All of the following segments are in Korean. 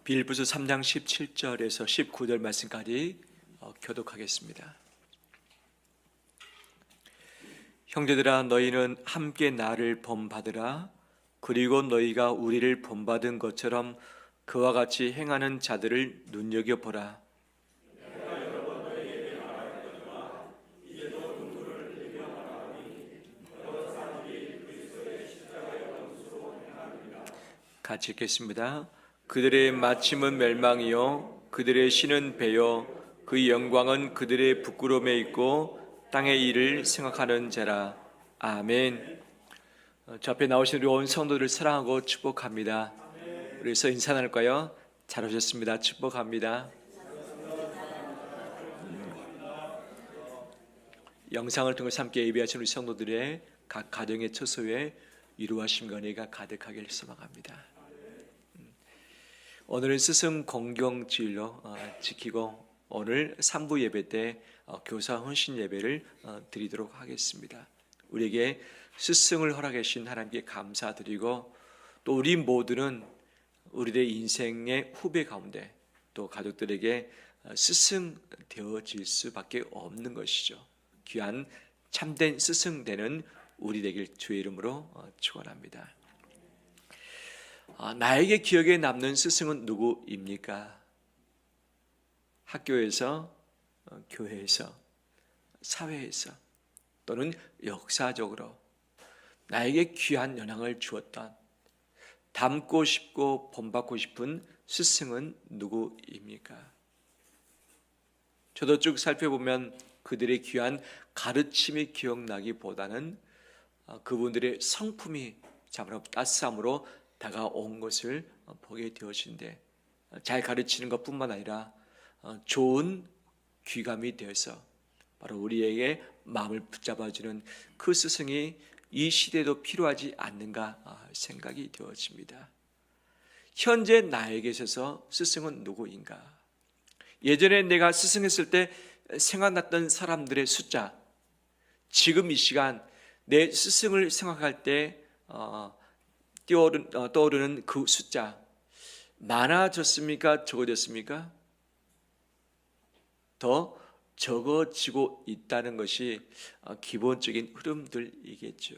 빌립보서 3장 17절에서 19절 말씀까지 교독하겠습니다. 형제들아, 너희는 함께 나를 본받으라. 그리고 너희가 우리를 본받은 것처럼 그와 같이 행하는 자들을 눈여겨보라. 같이 읽겠습니다. 그들의 마침은 멸망이요 그들의 신은 배요 그 영광은 그들의 부끄러움에 있고 땅의 일을 생각하는 자라. 아멘. 저 앞에 나오신 우리 온 성도들을 사랑하고 축복합니다. 그래서 인사 나눌까요? 잘 오셨습니다. 축복합니다. 영상을 통해서 함께 예배하신 우리 성도들의 각 가정의 처소에 위로하심과 은혜가 가득하길 소망합니다. 오늘은 스승 공경주일로 지키고 오늘 3부 예배 때 교사 헌신 예배를 드리도록 하겠습니다. 우리에게 스승을 허락해 주신 하나님께 감사드리고 또 우리 모두는 우리의 인생의 후배 가운데 또 가족들에게 스승 되어질 수밖에 없는 것이죠. 귀한 참된 스승 되는 우리 되길 주의 이름으로 축원합니다. 나에게 기억에 남는 스승은 누구입니까? 학교에서, 교회에서, 사회에서 또는 역사적으로 나에게 귀한 영향을 주었던 닮고 싶고 본받고 싶은 스승은 누구입니까? 저도 쭉 살펴보면 그들의 귀한 가르침이 기억나기보다는 그분들의 성품이 참으로 따스함으로 다가온 것을 보게 되어진데 잘 가르치는 것뿐만 아니라 좋은 귀감이 되어서 바로 우리에게 마음을 붙잡아주는 그 스승이 이 시대에도 필요하지 않는가 생각이 되어집니다. 현재 나에게 있어서 스승은 누구인가? 예전에 내가 스승했을 때 생각났던 사람들의 숫자, 지금 이 시간 내 스승을 생각할 때 떠오르는 그 숫자 많아졌습니까? 적어졌습니까? 더 적어지고 있다는 것이 기본적인 흐름들이겠죠.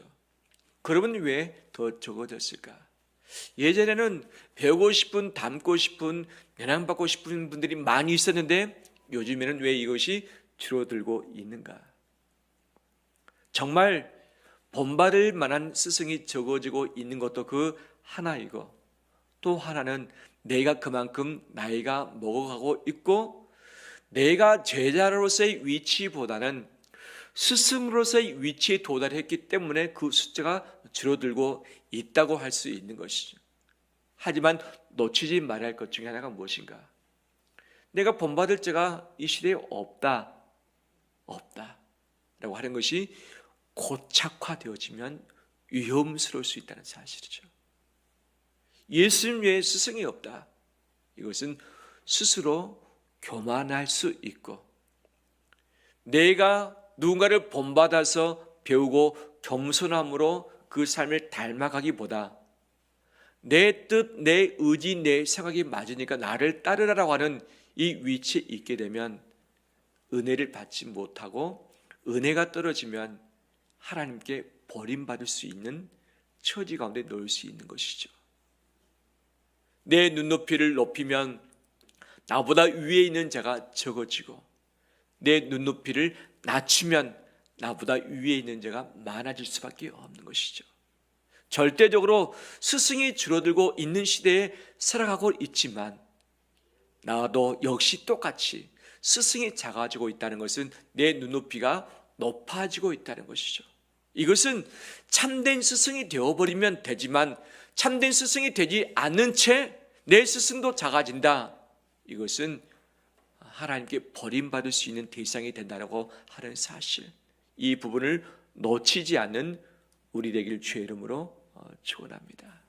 그러면 왜 더 적어졌을까? 예전에는 배우고 싶은, 닮고 싶은, 영향받고 싶은 분들이 많이 있었는데 요즘에는 왜 이것이 줄어들고 있는가? 정말 본받을 만한 스승이 적어지고 있는 것도 그 하나이고 또 하나는 내가 그만큼 나이가 먹어가고 있고 내가 제자로서의 위치보다는 스승으로서의 위치에 도달했기 때문에 그 숫자가 줄어들고 있다고 할 수 있는 것이죠. 하지만 놓치지 말아야 할 것 중에 하나가 무엇인가? 내가 본받을 자가 이 시대에 없다 라고 하는 것이 고착화되어지면 위험스러울 수 있다는 사실이죠. 예수님 외에 스승이 없다. 이것은 스스로 교만할 수 있고 내가 누군가를 본받아서 배우고 겸손함으로 그 삶을 닮아가기보다 내 뜻, 내 의지, 내 생각이 맞으니까 나를 따르라고 하는 이 위치에 있게 되면 은혜를 받지 못하고 은혜가 떨어지면 하나님께 버림받을 수 있는 처지 가운데 놓일 수 있는 것이죠. 내 눈높이를 높이면 나보다 위에 있는 자가 적어지고 내 눈높이를 낮추면 나보다 위에 있는 자가 많아질 수밖에 없는 것이죠. 절대적으로 스승이 줄어들고 있는 시대에 살아가고 있지만 나도 역시 똑같이 스승이 작아지고 있다는 것은 내 눈높이가 높아지고 있다는 것이죠. 이것은 참된 스승이 되어버리면 되지만 참된 스승이 되지 않는 채 내 스승도 작아진다. 이것은 하나님께 버림받을 수 있는 대상이 된다고 하는 사실, 이 부분을 놓치지 않는 우리 되길 주의 이름으로 축원합니다.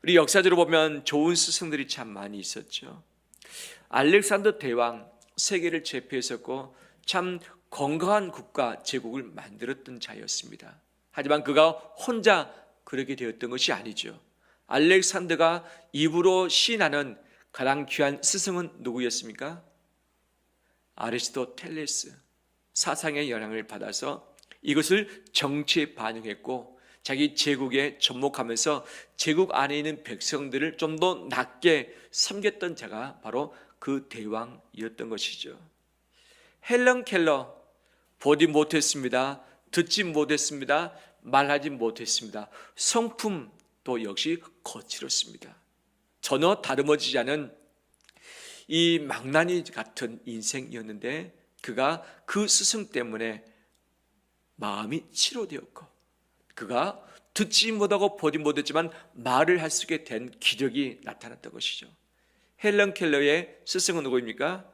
우리 역사적으로 보면 좋은 스승들이 참 많이 있었죠. 알렉산더 대왕 세계를 제패했었고 참 건강한 국가 제국을 만들었던 자였습니다. 하지만 그가 혼자 그렇게 되었던 것이 아니죠. 알렉산더가 입으로 시인하는 가장 귀한 스승은 누구였습니까? 아리스토텔레스. 사상의 영향을 받아서 이것을 정치에 반영했고 자기 제국에 접목하면서 제국 안에 있는 백성들을 좀 더 낮게 섬겼던 자가 바로 그 대왕이었던 것이죠. 헬런 켈러, 보지 못했습니다. 듣지 못했습니다. 말하지 못했습니다. 성품도 역시 거칠었습니다. 전혀 다름어지지 않은 이 망나니 같은 인생이었는데 그가 그 스승 때문에 마음이 치료되었고 그가 듣지 못하고 보지 못했지만 말을 할 수 있게 된 기적이 나타났던 것이죠. 헬런 켈러의 스승은 누구입니까?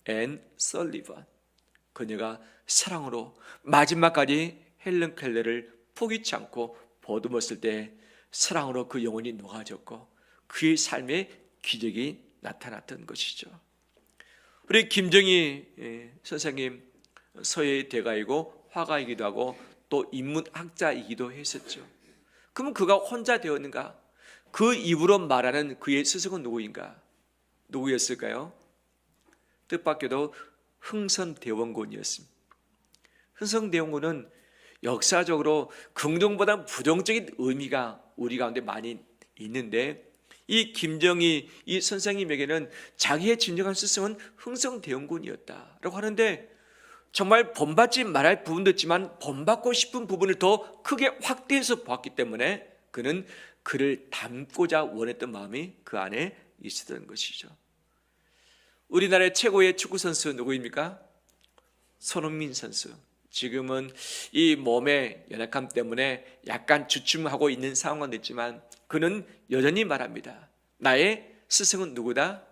앤 설리번. 그녀가 사랑으로 마지막까지 헬런 켈러를 포기치 않고 보듬었을 때 사랑으로 그 영혼이 녹아졌고 그의 삶에 기적이 나타났던 것이죠. 우리 김정희 선생님 서예의 대가이고 화가이기도 하고 또 인문학자이기도 했었죠. 그러면 그가 혼자 되었는가? 그 입으로 말하는 그의 스승은 누구인가? 누구였을까요? 뜻밖에도 흥선대원군이었습니다. 흥선대원군은 역사적으로 긍정보다 부정적인 의미가 우리 가운데 많이 있는데 이 김정희 이 선생님에게는 자기의 진정한 스승은 흥선대원군이었다라고 하는데 정말 본받지 말할 부분도 있지만 본받고 싶은 부분을 더 크게 확대해서 보았기 때문에 그는 그를 닮고자 원했던 마음이 그 안에 있었던 것이죠. 우리나라의 최고의 축구선수 누구입니까? 손흥민 선수. 지금은 이 몸의 연약함 때문에 약간 주춤하고 있는 상황은 있지만 그는 여전히 말합니다. 나의 스승은 누구다?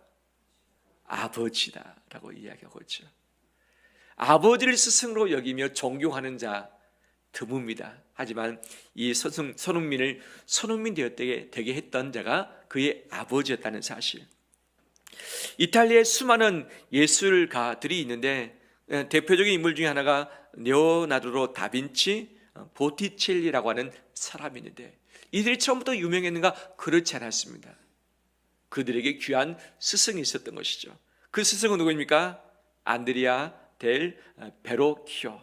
아버지다 라고 이야기하고 있죠. 아버지를 스승으로 여기며 존경하는 자 드뭅니다. 하지만 이 손흥민을 손흥민 되게 했던 자가 그의 아버지였다는 사실. 이탈리아에 수많은 예술가들이 있는데 대표적인 인물 중에 하나가 레오나르도 다빈치, 보티첼리라고 하는 사람이 있는데 이들이 처음부터 유명했는가? 그렇지 않았습니다. 그들에게 귀한 스승이 있었던 것이죠. 그 스승은 누구입니까? 안드레아 델 베로키오.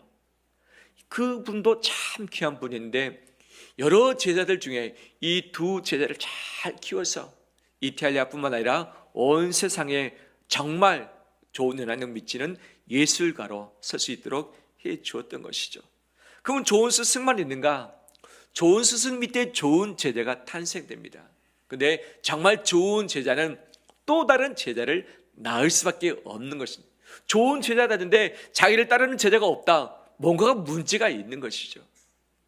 그분도 참 귀한 분인데 여러 제자들 중에 이 두 제자를 잘 키워서 이탈리아뿐만 아니라 온 세상에 정말 좋은 영향력 미치는 예술가로 설 수 있도록 해 주었던 것이죠. 그러면 좋은 스승만 있는가? 좋은 스승 밑에 좋은 제자가 탄생됩니다. 근데 정말 좋은 제자는 또 다른 제자를 낳을 수밖에 없는 것입니다. 좋은 제자다는데 자기를 따르는 제자가 없다. 뭔가가 문제가 있는 것이죠.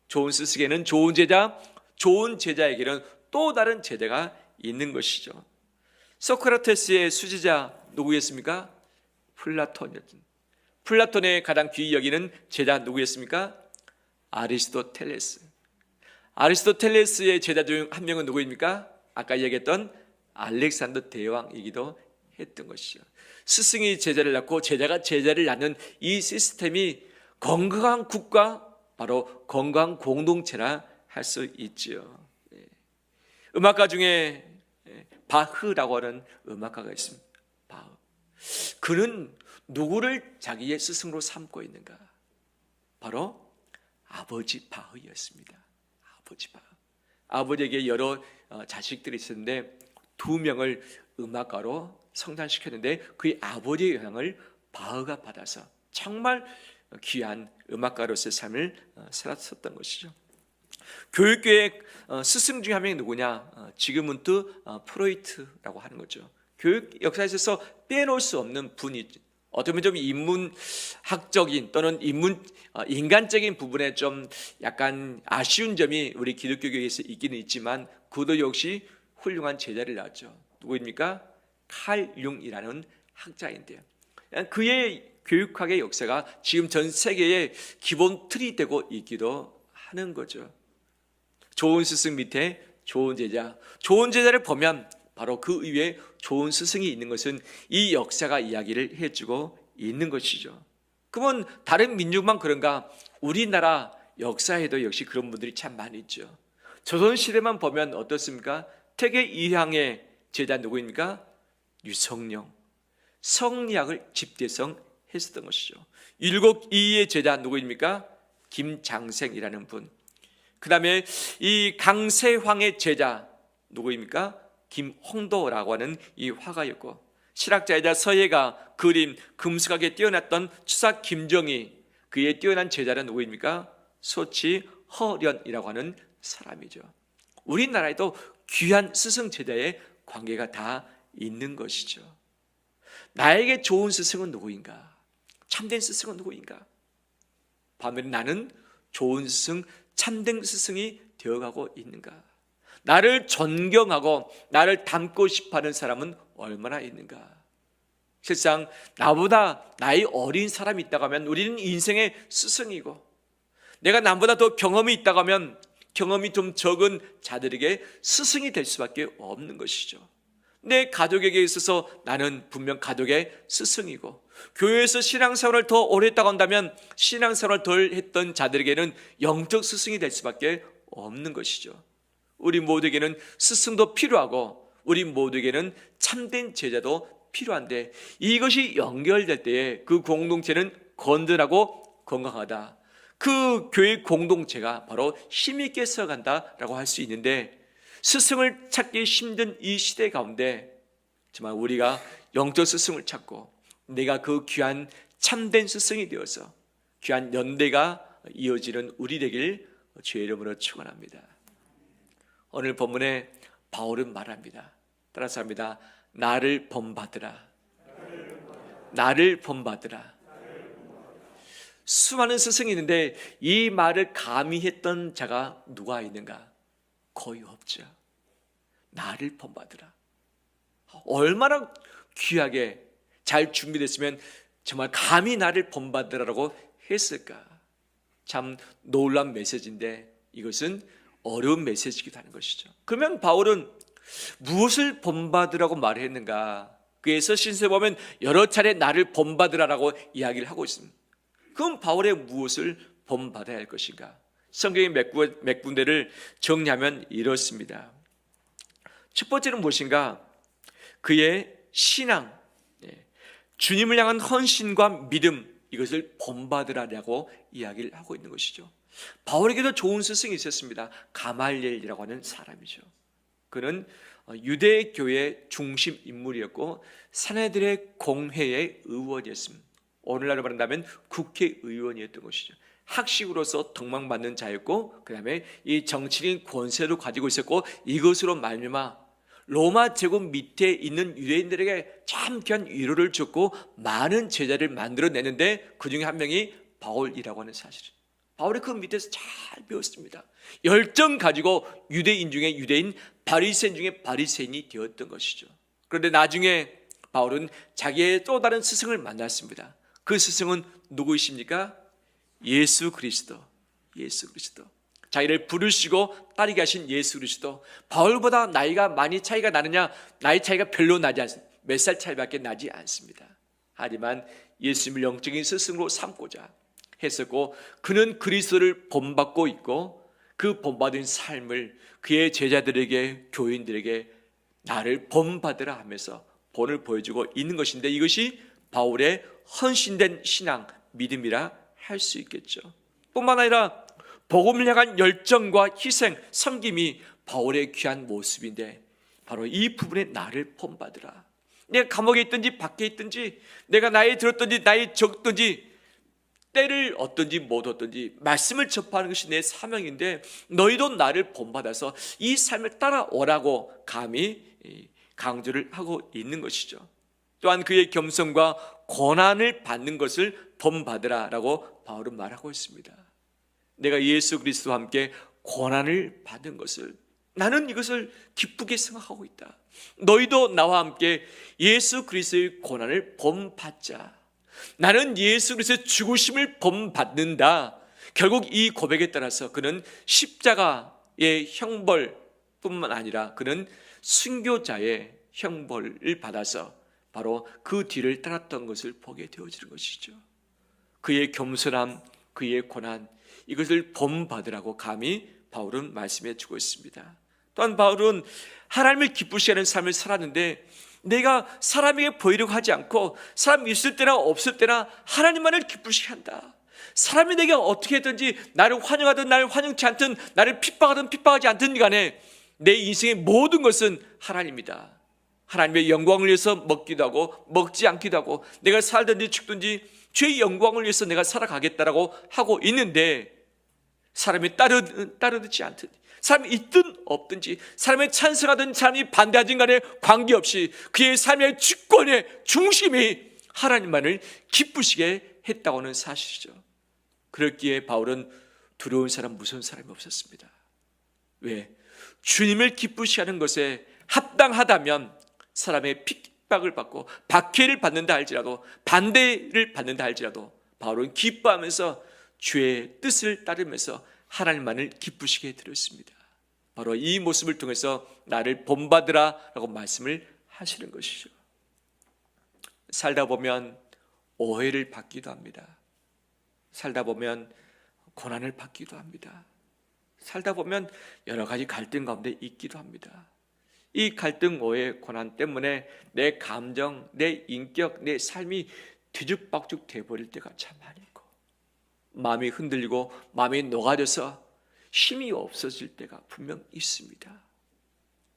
좋은 스승에는 좋은 제자, 좋은 제자에게는 또 다른 제자가 있는 것이죠. 소크라테스의 수제자 누구였습니까? 플라톤이었습니다. 플라톤의 가장 귀히 여기는 제자 누구였습니까? 아리스토텔레스. 아리스토텔레스의 제자 중 한 명은 누구입니까? 아까 얘기했던 알렉산더 대왕이기도 했던 것이죠. 스승이 제자를 낳고 제자가 제자를 낳는 이 시스템이 건강한 국가, 바로 건강한 공동체라 할 수 있지요. 음악가 중에 바흐라고 하는 음악가가 있습니다. 바흐. 그는 누구를 자기의 스승으로 삼고 있는가? 바로 아버지 바흐였습니다. 아버지 바흐. 아버지에게 여러 자식들이 있었는데 두 명을 음악가로 성장시켰는데 그의 아버지의 영향을 바흐가 받아서 정말 귀한 음악가로서의 삶을 살았었던 것이죠. 교육계의 스승 중에 한 명이 누구냐? 지금은 또 프로이트라고 하는 거죠. 교육 역사에 있어서 빼놓을 수 없는 분이 어쩌면 좀 인문학적인 또는 인간적인 부분에 좀 약간 아쉬운 점이 우리 기독교 교회에서 있기는 있지만 그도 역시 훌륭한 제자를 낳았죠. 누구입니까? 칼 융이라는 학자인데요. 그의 교육학의 역사가 지금 전 세계의 기본 틀이 되고 있기도 하는 거죠. 좋은 스승 밑에 좋은 제자, 좋은 제자를 보면 바로 그 위에 좋은 스승이 있는 것은 이 역사가 이야기를 해주고 있는 것이죠. 그러면 다른 민족만 그런가? 우리나라 역사에도 역시 그런 분들이 참 많이 있죠. 조선시대만 보면 어떻습니까? 태계 이항의 제자 누구입니까? 유성룡, 성리학을 집대성 했었던 것이죠. 율곡이의 제자 누구입니까? 김장생이라는 분. 그 다음에 이 강세황의 제자 누구입니까? 김홍도라고 하는 이 화가였고, 실학자이자 서예가, 그림, 금수각에 뛰어났던 추사 김정희, 그의 뛰어난 제자는 누구입니까? 소치 허련이라고 하는 사람이죠. 우리나라에도 귀한 스승 제자의 관계가 다 있는 것이죠. 나에게 좋은 스승은 누구인가? 참된 스승은 누구인가? 반면에 나는 좋은 스승, 참된 스승이 되어가고 있는가? 나를 존경하고 나를 닮고 싶어하는 사람은 얼마나 있는가? 실상 나보다 나이 어린 사람이 있다고 하면 우리는 인생의 스승이고, 내가 남보다 더 경험이 있다고 하면 경험이 좀 적은 자들에게 스승이 될 수밖에 없는 것이죠. 내 가족에게 있어서 나는 분명 가족의 스승이고, 교회에서 신앙생활을 더 오래 했다고 한다면 신앙생활을 덜 했던 자들에게는 영적 스승이 될 수밖에 없는 것이죠. 우리 모두에게는 스승도 필요하고 우리 모두에게는 참된 제자도 필요한데, 이것이 연결될 때에 그 공동체는 건전하고 건강하다, 그 교회 공동체가 바로 힘있게 써간다라고 할 수 있는데, 스승을 찾기 힘든 이 시대 가운데 정말 우리가 영적 스승을 찾고 내가 그 귀한 참된 스승이 되어서 귀한 연대가 이어지는 우리 되길 주의 이름으로 축원합니다. 오늘 본문에 바울은 말합니다. 따라서 합니다. 나를 본받으라. 나를 본받으라. 수많은 스승이 있는데 이 말을 감히 했던 자가 누가 있는가? 거의 없죠. 나를 본받으라. 얼마나 귀하게 잘 준비됐으면 정말 감히 나를 본받으라고 했을까? 참 놀라운 메시지인데 이것은 어려운 메시지이기도 하는 것이죠. 그러면 바울은 무엇을 본받으라고 말했는가? 그래서 신서에 보면 여러 차례 나를 본받으라고 이야기를 하고 있습니다. 그럼 바울의 무엇을 본받아야 할 것인가? 성경의 몇 군데를 정리하면 이렇습니다. 첫 번째는 무엇인가? 그의 신앙, 주님을 향한 헌신과 믿음, 이것을 본받으라고 이야기를 하고 있는 것이죠. 바울에게도 좋은 스승이 있었습니다. 가말리엘이라고 하는 사람이죠. 그는 유대 교회의 중심 인물이었고 사내들의 공회의 의원이었습니다. 오늘날로 말한다면 국회의원이었던 것이죠. 학식으로서 덕망받는 자였고, 그 다음에 이 정치적인 권세도 가지고 있었고, 이것으로 말미암아 로마 제국 밑에 있는 유대인들에게 참 귀한 위로를 줬고 많은 제자를 만들어내는데 그 중에 한 명이 바울이라고 하는 사실이에요. 바울이 그 밑에서 잘 배웠습니다. 열정 가지고 유대인 중에 유대인, 바리새인 중에 바리새인이 되었던 것이죠. 그런데 나중에 바울은 자기의 또 다른 스승을 만났습니다. 그 스승은 누구이십니까? 예수 그리스도. 예수 그리스도. 자기를 부르시고 따르게 하신 예수 그리스도. 바울보다 나이가 많이 차이가 나느냐? 나이 차이가 별로 나지 않습니다. 몇 살 차이밖에 나지 않습니다. 하지만 예수님을 영적인 스승으로 삼고자 했었고, 그는 그리스도를 본받고 있고 그 본받은 삶을 그의 제자들에게, 교인들에게 나를 본받으라 하면서 본을 보여주고 있는 것인데, 이것이 바울의 헌신된 신앙, 믿음이라 할 수 있겠죠. 뿐만 아니라 복음을 향한 열정과 희생, 섬김이 바울의 귀한 모습인데, 바로 이 부분에 나를 본받으라. 내가 감옥에 있든지 밖에 있든지, 내가 나이 들었든지 나이 적든지, 때를 얻든지 못 얻든지 말씀을 접하는 것이 내 사명인데, 너희도 나를 본받아서 이 삶을 따라오라고 감히 강조를 하고 있는 것이죠. 또한 그의 겸손과 고난을 받는 것을 본받으라라고 바울은 말하고 있습니다. 내가 예수 그리스도와 함께 고난을 받은 것을, 나는 이것을 기쁘게 생각하고 있다. 너희도 나와 함께 예수 그리스도의 고난을 본받자. 나는 예수 그리스도의 죽으심을 본받는다. 결국 이 고백에 따라서 그는 십자가의 형벌뿐만 아니라 그는 순교자의 형벌을 받아서 바로 그 뒤를 따랐던 것을 보게 되어지는 것이죠. 그의 겸손함, 그의 고난, 이것을 본받으라고 감히 바울은 말씀해 주고 있습니다. 또한 바울은 하나님을 기쁘시게 하는 삶을 살았는데 내가 사람에게 보이려고 하지 않고 사람이 있을 때나 없을 때나 하나님만을 기쁘시게 한다. 사람이 내게 어떻게든지 나를 환영하든 나를 환영치 않든 나를 핍박하든 핍박하지 않든 간에 내 인생의 모든 것은 하나님이다. 하나님의 영광을 위해서 먹기도 하고 먹지 않기도 하고 내가 살든지 죽든지 주의 영광을 위해서 내가 살아가겠다라고 하고 있는데 사람이 따르지 않든 사람이 있든 없든지 사람의 찬성하든 사람이 반대하든 간에 관계없이 그의 삶의 주권의 중심이 하나님만을 기쁘시게 했다고 하는 사실이죠. 그렇기에 바울은 두려운 사람 무서운 사람이 없었습니다. 왜? 주님을 기쁘시게 하는 것에 합당하다면 사람의 핍박을 받고 박해를 받는다 할지라도 반대를 받는다 할지라도 바울은 기뻐하면서 주의 뜻을 따르면서 하나님만을 기쁘시게 드렸습니다. 바로 이 모습을 통해서 나를 본받으라 라고 말씀을 하시는 것이죠. 살다 보면 오해를 받기도 합니다. 살다 보면 고난을 받기도 합니다. 살다 보면 여러 가지 갈등 가운데 있기도 합니다. 이 갈등, 오해, 고난 때문에 내 감정, 내 인격, 내 삶이 뒤죽박죽 돼버릴 때가 참 많이 있고 마음이 흔들리고 마음이 녹아져서 힘이 없어질 때가 분명 있습니다.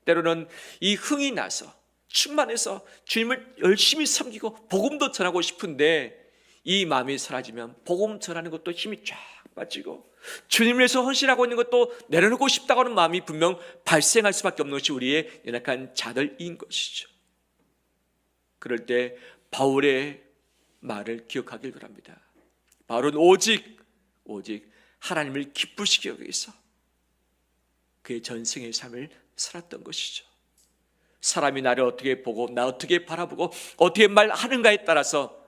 때로는 이 흥이 나서 충만해서 주님을 열심히 섬기고 복음도 전하고 싶은데 이 마음이 사라지면 복음 전하는 것도 힘이 쫙 빠지고 주님을 위해서 헌신하고 있는 것도 내려놓고 싶다고 하는 마음이 분명 발생할 수밖에 없는 것이 우리의 연약한 자들인 것이죠. 그럴 때 바울의 말을 기억하길 바랍니다. 바울은 오직 하나님을 기쁘시게 하기 위해서 그의 전생의 삶을 살았던 것이죠. 사람이 나를 어떻게 보고 나 어떻게 바라보고 어떻게 말하는가에 따라서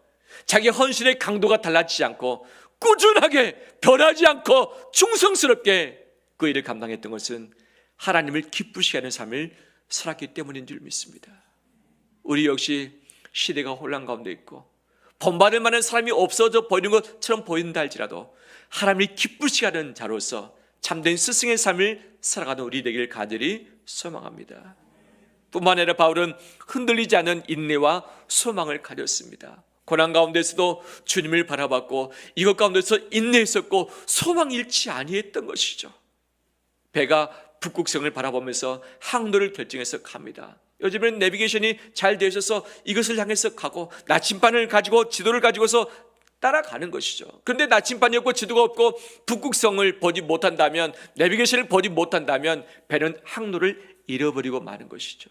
자기 헌신의 강도가 달라지지 않고 꾸준하게 변하지 않고 충성스럽게 그 일을 감당했던 것은 하나님을 기쁘시게 하는 삶을 살았기 때문인 줄 믿습니다. 우리 역시 시대가 혼란 가운데 있고 본받을 만한 사람이 없어져 버리는 것처럼 보인다 할지라도 하나님을 기쁘시게 하는 자로서 참된 스승의 삶을 살아가는 우리 되기를 간절히 소망합니다. 뿐만 아니라 바울은 흔들리지 않는 인내와 소망을 가졌습니다. 고난 가운데서도 주님을 바라봤고 이것 가운데서 인내했었고 소망 잃지 아니했던 것이죠. 배가 북극성을 바라보면서 항로를 결정해서 갑니다. 요즘에는 내비게이션이 잘 되어 있어서 이것을 향해서 가고 나침반을 가지고 지도를 가지고서 따라가는 것이죠. 그런데 나침반이 없고 지도가 없고 북극성을 보지 못한다면 내비게이션을 보지 못한다면 배는 항로를 잃어버리고 마는 것이죠.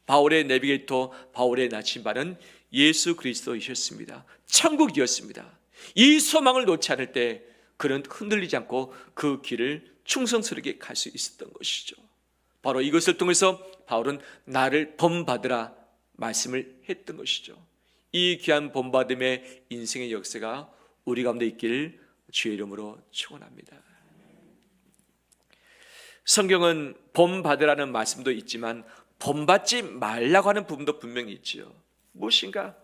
바울의 내비게이터, 바울의 나침반은 예수 그리스도이셨습니다. 천국이었습니다. 이 소망을 놓지 않을 때 그는 흔들리지 않고 그 길을 충성스럽게 갈 수 있었던 것이죠. 바로 이것을 통해서 바울은 나를 본받으라 말씀을 했던 것이죠. 이 귀한 본받음의 인생의 역사가 우리 가운데 있기를 주의 이름으로 축원합니다. 성경은 본받으라는 말씀도 있지만 본받지 말라고 하는 부분도 분명히 있지요. 무엇인가?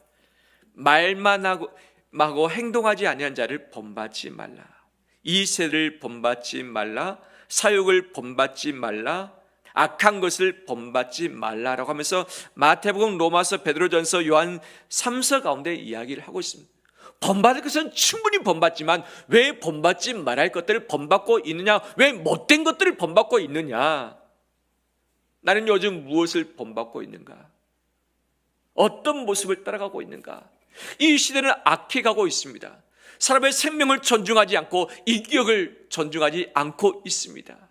말만 하고 행동하지 아니한 자를 본받지 말라. 이 세를 본받지 말라. 사욕을 본받지 말라. 악한 것을 본받지 말라라고 하면서 마태복음, 로마서, 베드로전서, 요한 3서 가운데 이야기를 하고 있습니다. 본받을 것은 충분히 본받지만 왜 본받지 말할 것들을 본받고 있느냐? 왜 못된 것들을 본받고 있느냐? 나는 요즘 무엇을 본받고 있는가? 어떤 모습을 따라가고 있는가? 이 시대는 악해가고 있습니다. 사람의 생명을 존중하지 않고 인격을 존중하지 않고 있습니다.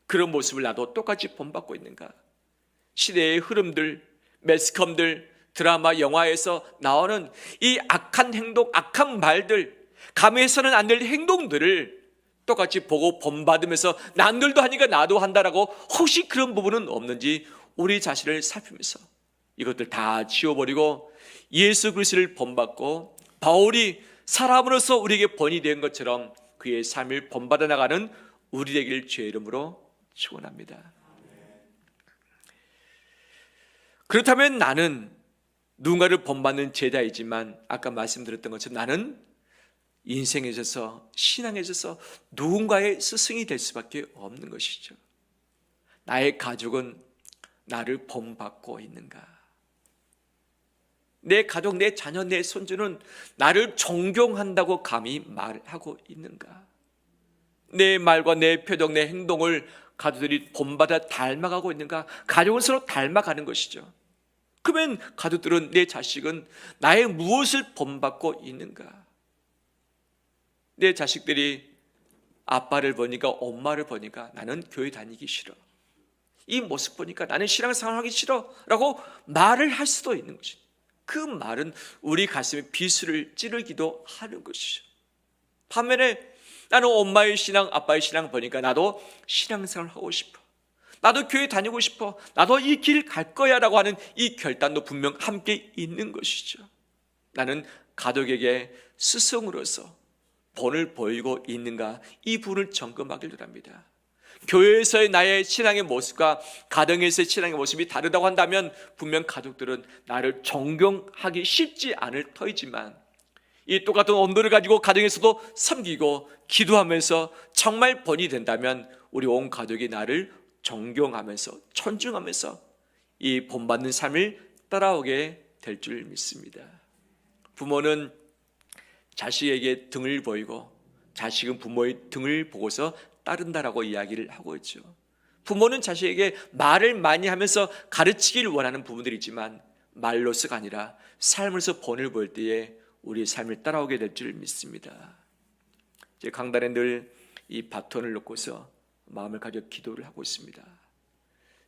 그런 모습을 나도 똑같이 본받고 있는가? 시대의 흐름들, 매스컴들, 드라마, 영화에서 나오는 이 악한 행동, 악한 말들, 감해서는 안 될 행동들을 똑같이 보고 본받으면서 남들도 하니까 나도 한다라고 혹시 그런 부분은 없는지 우리 자신을 살피면서 이것들 다 지워버리고 예수 그리스도를 본받고 바울이 사람으로서 우리에게 본이 된 것처럼 그의 삶을 본받아 나가는 우리 되길 주의 이름으로 축원합니다. 그렇다면 나는 누군가를 본받는 제자이지만 아까 말씀드렸던 것처럼 나는 인생에 있어서, 신앙에 있어서 누군가의 스승이 될 수밖에 없는 것이죠. 나의 가족은 나를 본받고 있는가? 내 가족, 내 자녀, 내 손주는 나를 존경한다고 감히 말하고 있는가? 내 말과 내 표정, 내 행동을 가족들이 본받아 닮아가고 있는가? 가족은 서로 닮아가는 것이죠. 그러면 가족들은, 내 자식은 나의 무엇을 본받고 있는가? 내 자식들이 아빠를 보니까, 엄마를 보니까 나는 교회 다니기 싫어, 이 모습 보니까 나는 신앙생활 하기 싫어 라고 말을 할 수도 있는 것이죠. 그 말은 우리 가슴에 비수를 찌르기도 하는 것이죠. 반면에 나는 엄마의 신앙, 아빠의 신앙 보니까 나도 신앙생활 하고 싶어, 나도 교회 다니고 싶어, 나도 이 길 갈 거야 라고 하는 이 결단도 분명 함께 있는 것이죠. 나는 가족에게 스승으로서 본을 보이고 있는가, 이 부분을 점검하길 바랍니다. 교회에서의 나의 신앙의 모습과 가정에서의 신앙의 모습이 다르다고 한다면 분명 가족들은 나를 존경하기 쉽지 않을 터이지만, 이 똑같은 온도를 가지고 가정에서도 섬기고 기도하면서 정말 본이 된다면 우리 온 가족이 나를 존경하면서 존중하면서 이 본받는 삶을 따라오게 될 줄 믿습니다. 부모는 자식에게 등을 보이고 자식은 부모의 등을 보고서 따른다라고 이야기를 하고 있죠. 부모는 자식에게 말을 많이 하면서 가르치기를 원하는 부분들이 있지만 말로서가 아니라 삶에서 본을 보일 때에 우리의 삶을 따라오게 될 줄 믿습니다. 제 강단에 늘 이 바톤을 놓고서 마음을 가져 기도를 하고 있습니다.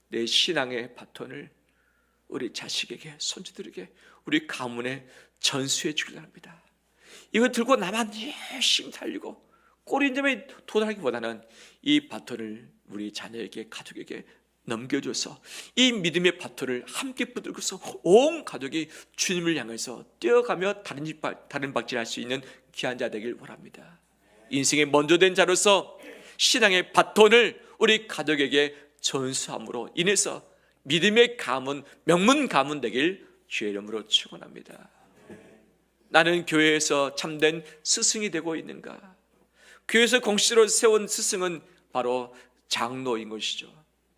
내 신앙의 바톤을 우리 자식에게, 손주들에게, 우리 가문에 전수해 주길 합니다. 이거 들고 나만 열심히 달리고 꼬리점에 도달하기보다는 이 바톤을 우리 자녀에게, 가족에게 넘겨줘서 이 믿음의 바톤을 함께 붙들고서 온 가족이 주님을 향해서 뛰어가며 다른 박질할 수 있는 귀한 자 되길 원합니다. 인생의 먼저 된 자로서 신앙의 바톤을 우리 가족에게 전수함으로 인해서 믿음의 가문, 명문 가문 되길 주의 이름으로 축원합니다. 나는 교회에서 참된 스승이 되고 있는가? 교회에서 공식으로 세운 스승은 바로 장로인 것이죠.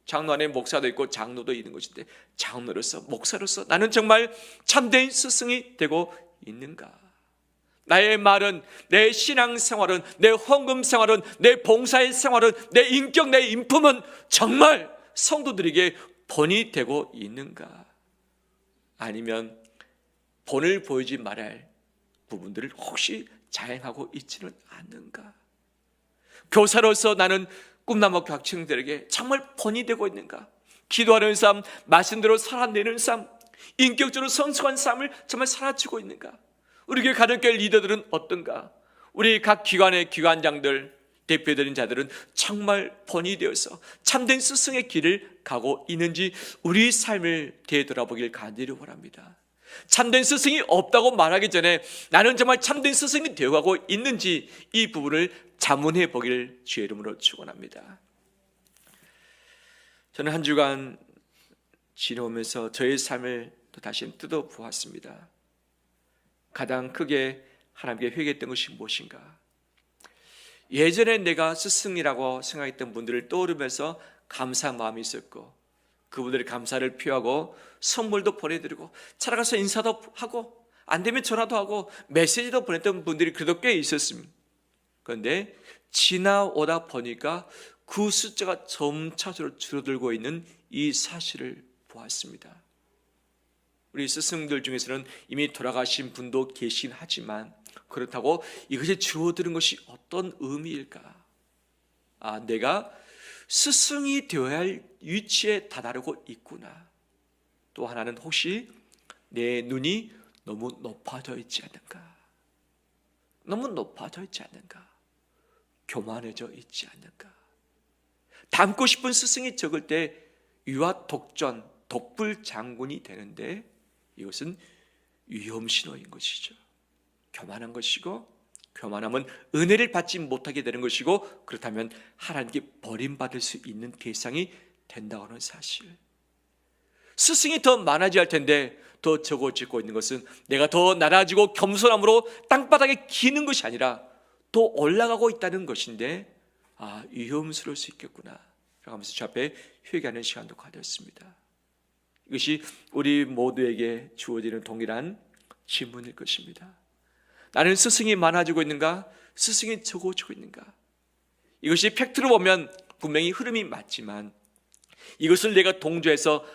장로 안에 목사도 있고 장로도 있는 것인데, 장로로서, 목사로서 나는 정말 참된 스승이 되고 있는가? 나의 말은, 내 신앙생활은, 내 헌금생활은, 내 봉사의 생활은, 내 인격, 내 인품은 정말 성도들에게 본이 되고 있는가? 아니면 본을 보이지 말할 부분들을 혹시 자행하고 있지는 않는가? 교사로서 나는 꿈나무 학생들에게 정말 본이 되고 있는가? 기도하는 삶, 말씀대로 살아내는 삶, 인격적으로 성숙한 삶을 정말 살아주고 있는가? 우리 교회 가정교회 리더들은 어떤가? 우리 각 기관의 기관장들, 대표되는 자들은 정말 본이 되어서 참된 스승의 길을 가고 있는지 우리 삶을 되돌아보길 간절히 원합니다. 참된 스승이 없다고 말하기 전에 나는 정말 참된 스승이 되어가고 있는지 이 부분을 자문해 보기를 주의 이름으로 축원합니다. 저는 한 주간 지내오면서 저의 삶을 또 다시 뜯어 보았습니다. 가장 크게 하나님께 회개했던 것이 무엇인가? 예전에 내가 스승이라고 생각했던 분들을 떠오르면서 감사한 마음이 있었고, 그분들의 감사를 표하고 선물도 보내드리고 찾아가서 인사도 하고 안 되면 전화도 하고 메시지도 보냈던 분들이 그래도 꽤 있었습니다. 그런데 지나오다 보니까 그 숫자가 점차적으로 줄어들고 있는 이 사실을 보았습니다. 우리 스승들 중에서는 이미 돌아가신 분도 계시긴 하지만 그렇다고 이것이 줄어드는 것이 어떤 의미일까? 내가 스승이 되어야 할 위치에 다다르고 있구나. 또 하나는 혹시 내 눈이 너무 높아져 있지 않는가? 너무 높아져 있지 않는가? 교만해져 있지 않는가? 닮고 싶은 스승이 적을 때 유아 독전, 독불 장군이 되는데 이것은 위험 신호인 것이죠. 교만한 것이고, 교만하면 은혜를 받지 못하게 되는 것이고, 그렇다면 하나님께 버림받을 수 있는 대상이 된다고 하는 사실. 스승이 더 많아져야 할 텐데 더 적어지고 있는 것은 내가 더 낮아지고 겸손함으로 땅바닥에 기는 것이 아니라 더 올라가고 있다는 것인데, 위험스러울 수 있겠구나 하면서 주 앞에 회개하는 시간도 가졌습니다. 이것이 우리 모두에게 주어지는 동일한 질문일 것입니다. 나는 스승이 많아지고 있는가? 스승이 적어지고 있는가? 이것이 팩트로 보면 분명히 흐름이 맞지만, 이것을 내가 동조해서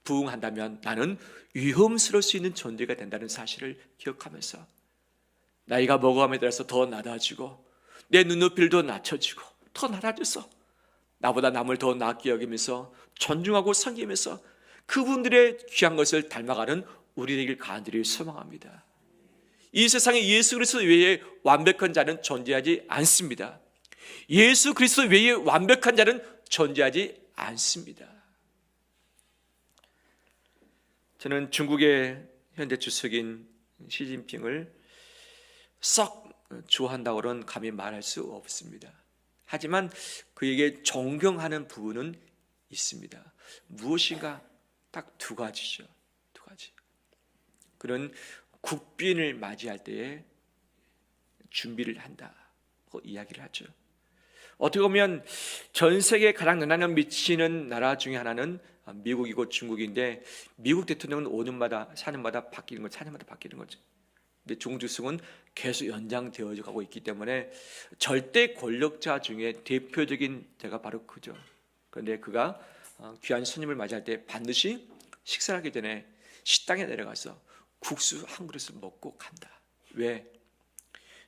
부응한다면 나는 위험스러울 수 있는 존재가 된다는 사실을 기억하면서 나이가 먹어감에 따라서 더 낮아지고 내 눈높이를 더 낮춰지고 더 낮아져서 나보다 남을 더 낮게 여기면서 존중하고 섬기면서 그분들의 귀한 것을 닮아가는 우리 되길 간절히 소망합니다. 이 세상에 예수 그리스도 외에 완벽한 자는 존재하지 않습니다. 예수 그리스도 외에 완벽한 자는 존재하지 않습니다. 저는 중국의 현재 주석인 시진핑을 썩 좋아한다고는 감히 말할 수 없습니다. 하지만 그에게 존경하는 부분은 있습니다. 무엇인가 딱 두 가지죠. 두 가지. 그는 국빈을 맞이할 때에 준비를 한다고 이야기를 하죠. 어떻게 보면 전 세계에 가장 영향을 미치는 나라 중에 하나는 미국이고 중국인데, 미국 대통령은 5년마다 4년마다 바뀌는 거죠. 4년마다 바뀌는 거죠. 근데 중국 주석은 계속 연장되어져 가고 있기 때문에 절대 권력자 중에 대표적인 데가 바로 그죠. 그런데 그가 귀한 손님을 맞이할 때 반드시 식사를 하기 전에 식당에 내려가서 국수 한 그릇을 먹고 간다. 왜?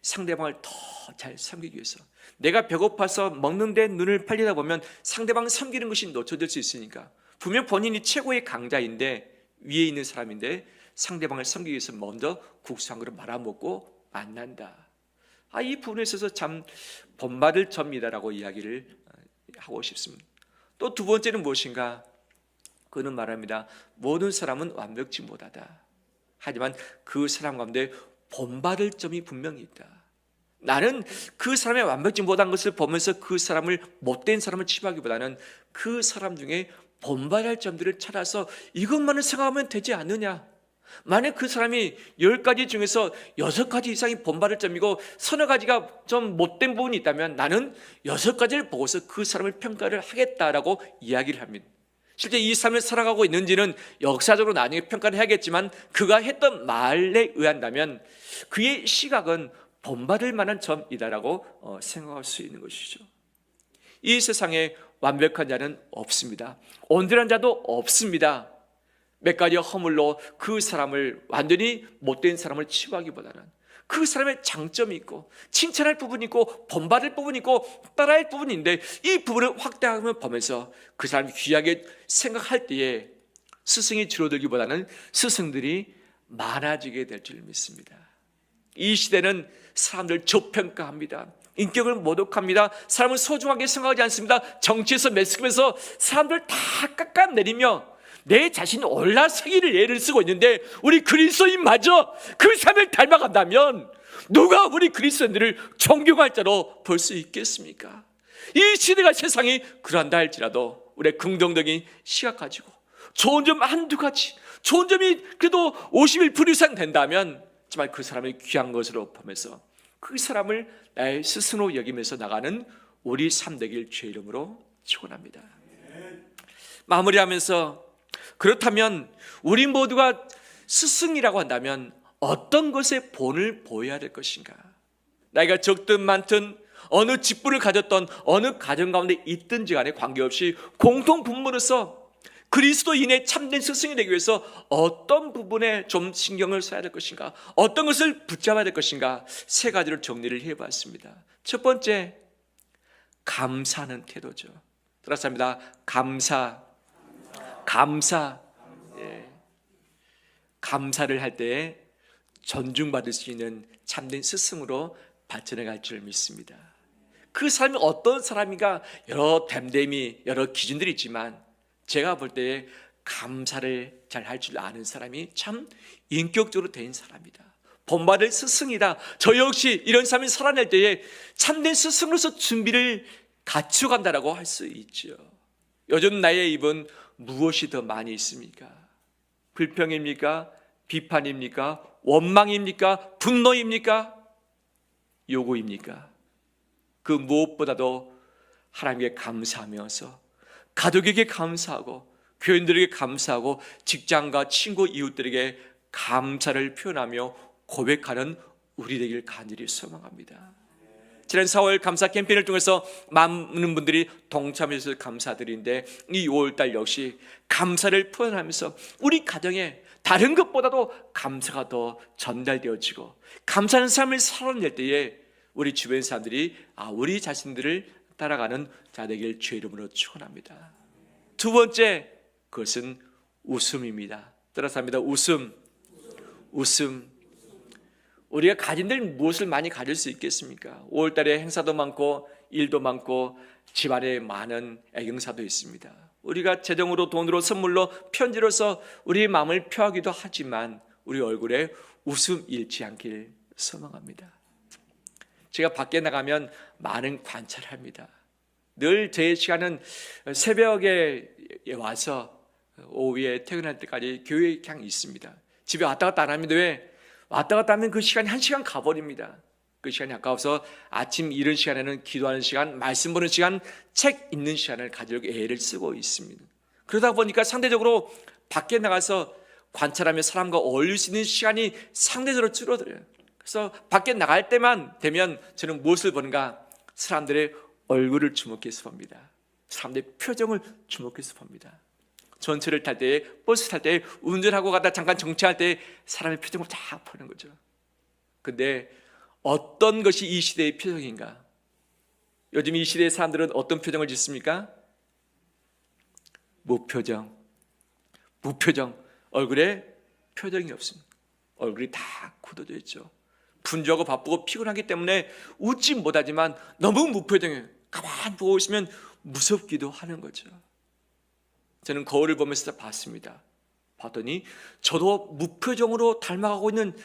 상대방을 더 잘 섬기기 위해서. 내가 배고파서 먹는데 눈을 팔리다 보면 상대방 섬기는 것이 놓쳐질 수 있으니까, 분명 본인이 최고의 강자인데 위에 있는 사람인데 상대방을 섬기기 위해서 먼저 국수 한 그릇 말아먹고 만난다. 이 부분에 있어서 참 본받을 점이다라고 이야기를 하고 싶습니다. 또 두 번째는 무엇인가? 그는 말합니다. 모든 사람은 완벽치 못하다. 하지만 그 사람 가운데 본받을 점이 분명히 있다. 나는 그 사람의 완벽치 못한 것을 보면서 그 사람을, 못된 사람을 치부하기보다는 그 사람 중에 본받을 점들을 찾아서 이것만을 생각하면 되지 않느냐. 만약 그 사람이 10가지 중에서 6가지 이상이 본받을 점이고 서너 가지가 좀 못된 부분이 있다면 나는 6가지를 보고서 그 사람을 평가를 하겠다라고 이야기를 합니다. 실제 이 삶을 살아가고 있는지는 역사적으로 나중에 평가를 해야겠지만, 그가 했던 말에 의한다면 그의 시각은 본받을 만한 점이다라고 생각할 수 있는 것이죠. 이 세상에 완벽한 자는 없습니다. 온전한 자도 없습니다. 몇 가지 허물로 그 사람을, 완전히 못된 사람을 치부하기보다는 그 사람의 장점이 있고 칭찬할 부분이 있고 본받을 부분이 있고 따라할 부분인데, 이 부분을 확대하면 보면서 그 사람이 귀하게 생각할 때에 스승이 줄어들기보다는 스승들이 많아지게 될 줄 믿습니다. 이 시대는 사람들 저평가합니다. 인격을 모독합니다. 사람을 소중하게 생각하지 않습니다. 정치에서 매스컴에서 사람들 다 깎아내리며 내 자신이 올라서기를 예를 쓰고 있는데, 우리 그리스도인마저 그 삶을 닮아간다면 누가 우리 그리스도인들을 존경할 자로 볼 수 있겠습니까? 이 시대가 세상이 그런다 할지라도 우리의 긍정적인 시각 가지고 좋은 점 한두 가지, 좋은 점이 그래도 51% 이상 된다면 정말 그 사람을 귀한 것으로 보면서 그 사람을 나의 스승으로 여기면서 나가는 우리 삶 되길 주의 이름으로 축원합니다. 마무리하면서, 그렇다면 우리 모두가 스승이라고 한다면 어떤 것에 본을 보여야 될 것인가? 나이가 적든 많든, 어느 직분을 가졌던 어느 가정 가운데 있든지 간에 관계없이 공통 분모로서 그리스도인의 참된 스승이 되기 위해서 어떤 부분에 좀 신경을 써야 될 것인가, 어떤 것을 붙잡아야 될 것인가, 세 가지로 정리를 해봤습니다. 첫 번째, 감사하는 태도죠. 들었습니다. 감사. 예. 감사를 할 때 존중받을 수 있는 참된 스승으로 발전해 갈 줄 믿습니다. 그 사람이 어떤 사람인가, 여러 댐댐이, 여러 기준들이 있지만 제가 볼 때 감사를 잘 할 줄 아는 사람이 참 인격적으로 된 사람이다. 본받을 스승이다. 저 역시 이런 삶을 살아낼 때에 참된 스승으로서 준비를 갖추어간다라고 할 수 있죠. 요즘 나의 입은 무엇이 더 많이 있습니까? 불평입니까? 비판입니까? 원망입니까? 분노입니까? 요구입니까? 그 무엇보다도 하나님께 감사하면서 가족에게 감사하고 교인들에게 감사하고 직장과 친구 이웃들에게 감사를 표현하며 고백하는 우리 되길 간절히 소망합니다. 지난 4월 감사 캠페인을 통해서 많은 분들이 동참해서 감사드리는데 이 5월달 역시 감사를 표현하면서 우리 가정에 다른 것보다도 감사가 더 전달되어지고 감사하는 삶을 살아낼 때에 우리 주변 사람들이 우리 자신들을 따라가는 자 되길 주의 이름으로 축원합니다. 두 번째, 그것은 웃음입니다. 따라서 합니다. 웃음. 우리가 가진 들 무엇을 많이 가질 수 있겠습니까? 5월달에 행사도 많고 일도 많고 집안에 많은 애경사도 있습니다. 우리가 재정으로, 돈으로, 선물로, 편지로서 우리의 마음을 표하기도 하지만 우리 얼굴에 웃음 잃지 않길 소망합니다. 제가 밖에 나가면 많은 관찰을 합니다. 늘 제 시간은 새벽에 와서 오후에 퇴근할 때까지 교회에 그냥 있습니다. 집에 왔다 갔다 안 합니다. 왜? 왔다 갔다 하면 그 시간이 1시간 가버립니다. 그 시간이 아까워서 아침 이른 시간에는 기도하는 시간, 말씀 보는 시간, 책 읽는 시간을 가지려고 애를 쓰고 있습니다. 그러다 보니까 상대적으로 밖에 나가서 관찰하며 사람과 어울릴 수 있는 시간이 상대적으로 줄어들어요. 그래서 밖에 나갈 때만 되면 저는 무엇을 보는가? 사람들의 얼굴을 주목해서 봅니다. 사람들의 표정을 주목해서 봅니다. 전철을 탈 때, 버스 탈 때, 운전하고 가다 잠깐 정차할 때 사람의 표정을 다 보는 거죠. 근데 어떤 것이 이 시대의 표정인가? 요즘 이 시대의 사람들은 어떤 표정을 짓습니까? 무표정. 얼굴에 표정이 없습니다. 얼굴이 다 굳어져 있죠. 분주하고 바쁘고 피곤하기 때문에 웃지 못하지만 너무 무표정해요. 가만히 보고 있으면 무섭기도 하는 거죠. 저는 거울을 보면서 봤습니다. 봤더니 저도 무표정으로 닮아가고 있는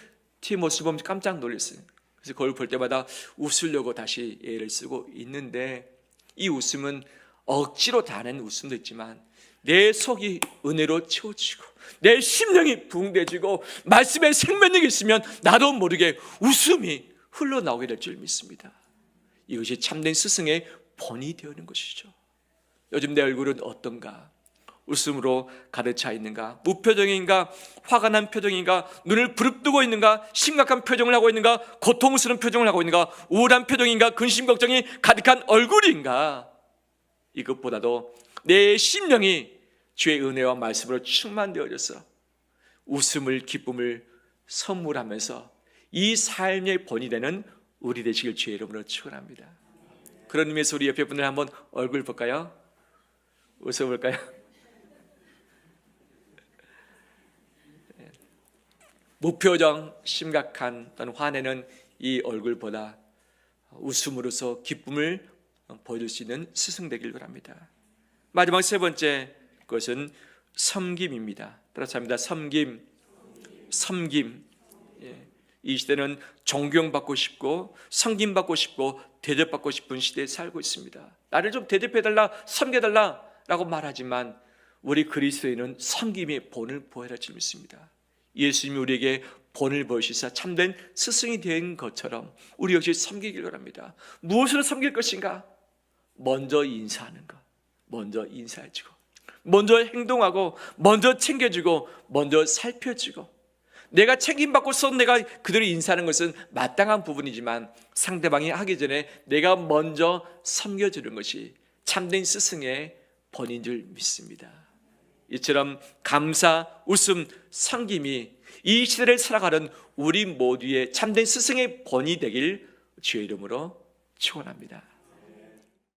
제 모습을 보면서 깜짝 놀랐어요. 그래서 거울 볼 때마다 웃으려고 다시 애를 쓰고 있는데 이 웃음은 억지로 다는 웃음도 있지만 내 속이 은혜로 채워지고 내 심령이 붕대지고 말씀에 생명력이 있으면 나도 모르게 웃음이 흘러나오게 될 줄 믿습니다. 이것이 참된 스승의 본이 되는 것이죠. 요즘 내 얼굴은 어떤가? 웃음으로 가득 차 있는가? 무표정인가? 화가 난 표정인가? 눈을 부릅뜨고 있는가? 심각한 표정을 하고 있는가? 고통스러운 표정을 하고 있는가? 우울한 표정인가? 근심 걱정이 가득한 얼굴인가? 이것보다도 내 심령이 주의 은혜와 말씀으로 충만되어져서 웃음을, 기쁨을 선물하면서 이 삶의 본이 되는 우리 되시길 주의 이름으로 축원합니다. 그런 의미에서 우리 옆에 분들 한번 얼굴 볼까요? 웃어볼까요? 무표정, 심각한 또는 화내는 이 얼굴보다 웃음으로서 기쁨을 보여줄 수 있는 스승 되길 바랍니다. 마지막 세 번째, 그것은 섬김입니다. 따라서 합니다. 섬김. 이 시대는 존경받고 싶고 섬김받고 싶고 대접받고 싶은 시대에 살고 있습니다. 나를 좀 대접해달라, 섬겨달라 라고 말하지만 우리 그리스도인은 섬김의 본을 보여야 할 줄 믿습니다. 예수님이 우리에게 본을 보여주시사 참된 스승이 된 것처럼 우리 역시 섬기길 바랍니다. 무엇으로 섬길 것인가? 먼저 인사하는 것, 먼저 인사해주고, 먼저 행동하고, 먼저 챙겨주고, 먼저 살펴주고, 내가 책임받고서 내가 그들을 인사하는 것은 마땅한 부분이지만 상대방이 하기 전에 내가 먼저 섬겨주는 것이 참된 스승의 본인 줄 믿습니다. 이처럼 감사, 웃음, 섬김이 이 시대를 살아가는 우리 모두의 참된 스승의 본이 되길 주의 이름으로 축원합니다.